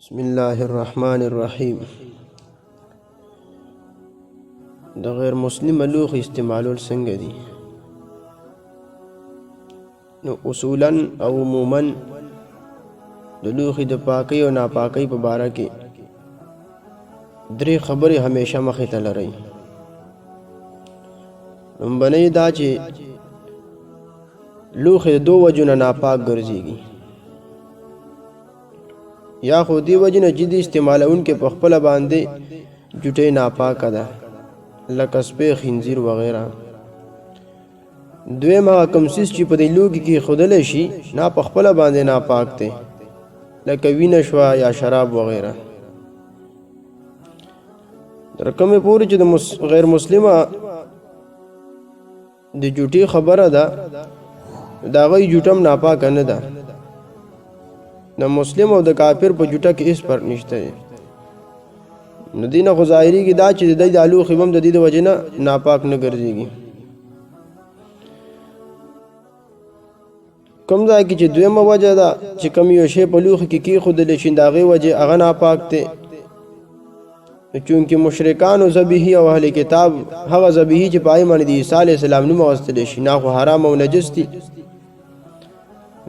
بسم الله الرحمن الرحیم. د غیر مسلم لوښي استعمالول څنګه دي؟ نو اصولا او عموما د لوښي د پاکۍ او ناپاکۍ په باره کې درې خبرې همیشه مخې ته لرئ. لومبنۍ دا چې لوښي د دوه وجو نه ناپاک ګرځېږي، یا خو دی وجه نه چې د استعمالونکي په خپله باندې جوټۍ ناپاکه ده لکه سپی، خنزیر وغیره. دویم هغه کوم څیز چې په دې لوښي کې ایښودلی شي نه په خپله باندې ناپاک دی لکه وینه شوه یا شراب وغیره. تر کومې پورې چې د غیر مسلمه د جوټې خبره ده، د هغوی جوټه هم ناپاکه نه ده. د مسلم او د کافر په جوټه کې هیڅ فرق نشته دی. نو دې نه خو ظاهرېږي دا چې د دوی دا لوښي هم د دې د وجې نه ناپاک نه ګرځېږي. کوم ځای کې چې دویمه وجه ده چې کوم یو شی په لوښي کې کېښودلی شي د هغې وجې هغه ناپاک دی، چونکې مشرکانو ذبیحې او اهل کتاب هغه ذبیحې چې په هغې باندې د عیسی علیه السلام نوم اخیستلی شي نه خو حرام او نجس دي.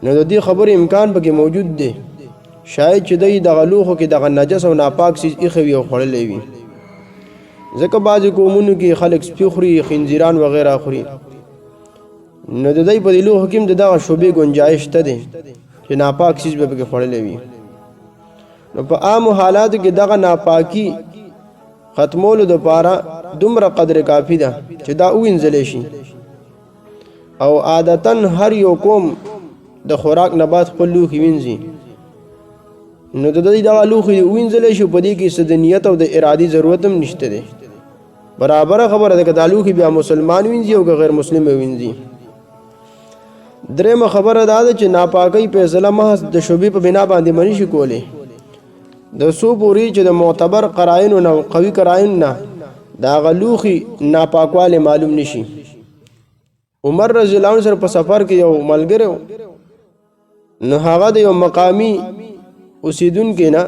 نو د دې خبرې امکان پکې موجود دی، شاید چې دوی دغه لوښو کې دغه نجس او ناپاک څیز ایښی وي او خوړلی وي. ځکه بعضې قومونو کې خلک سپي خوري، خنزیران وغیره خوري. نو د دوی په دې لوښو کې هم د دغه شبهې ګنجایش شته دی چې ناپاک څیز به پکې خوړلی وي. نو په عامو حالاتو کې دغه ناپاکي ختمولو دپاره دومره قدر کافي ده چې دا ووینځلی شي. او عادتاً هر یو قوم د خوراک نه بعد خپل لوښي وینځي. نو د دوی دغه لوښي وینځلی شي، په دې کې څه د نیت او د ارادې ضرورت هم نشته دی. برابره خبره ده که دا لوښي بیا مسلمان وینځي او که غیر مسلم وینځي. درېمه خبره دا ده چې ناپاکۍ فیصله محض د شبهې په بنا باندې منی شي کولی، د څو پورې چې د معتبر قرائنو نه او قوي قرائن نه د هغه لوښي ناپاکوالی معلوم نشي. عمر رضی الله عنه سره په سفر کې یو ملګری و، نو هغه د یو مقامی اوسیدونکي نه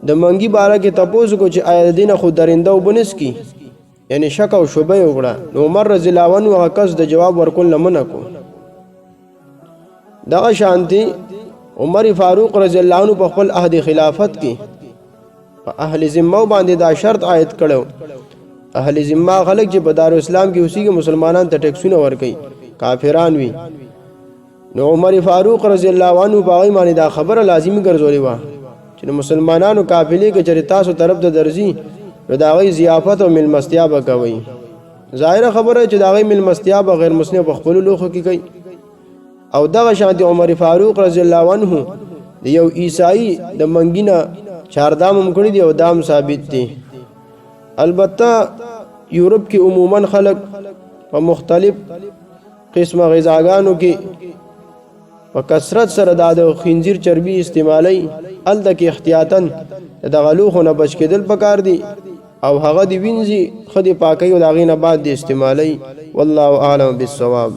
د منګي باره کې تپوس کو چې آیا د دې نه خو درنده اوبه نه څښي، یعنې شک او شبه یې وکړه. نو عمر رضی الله عنه هغه کس د جواب ورکول نه منع کو. دغه شانتي عمر فاروق رضی الله عنه په خپل عهد خلافت کې په اهل ذمه باندې دا شرط عاید کړو، اهل ذمه خلک چې په دارالاسلام کې اوسېږي مسلمانان ته ټیکسونه ورکوي، کافران وي. نو عمر فاروق رضی الله عنه په هغوی باندې دا خبره لازمي ګرځولې وه چې د مسلمانانو قافلې که چېرې تاسو طرف ته درځي نو د هغوی ضیافت او میلمستیا به کوئ. ظاهره خبره چې د هغوی میلمستیا به غیر مسلم په خپلو لوښو کې کوي. او دغه شانتې عمر فاروق رضی الله عنه د یو عیسائی د منګي نه چاردام هم کړي دي او دام ثابت دي. البته یورپ کې عموما خلک په مختلف قسمه غذاګانو کې په کثرت سره د خنزیر چربي استعمالوي. هلته کې احتیاطاً دغه لوښو نه بچ کېدل پکار دي او هغه د وینځي ښه د پاکۍ او د هغې نه بعد د استعمالوي. والله اعلم بالصواب.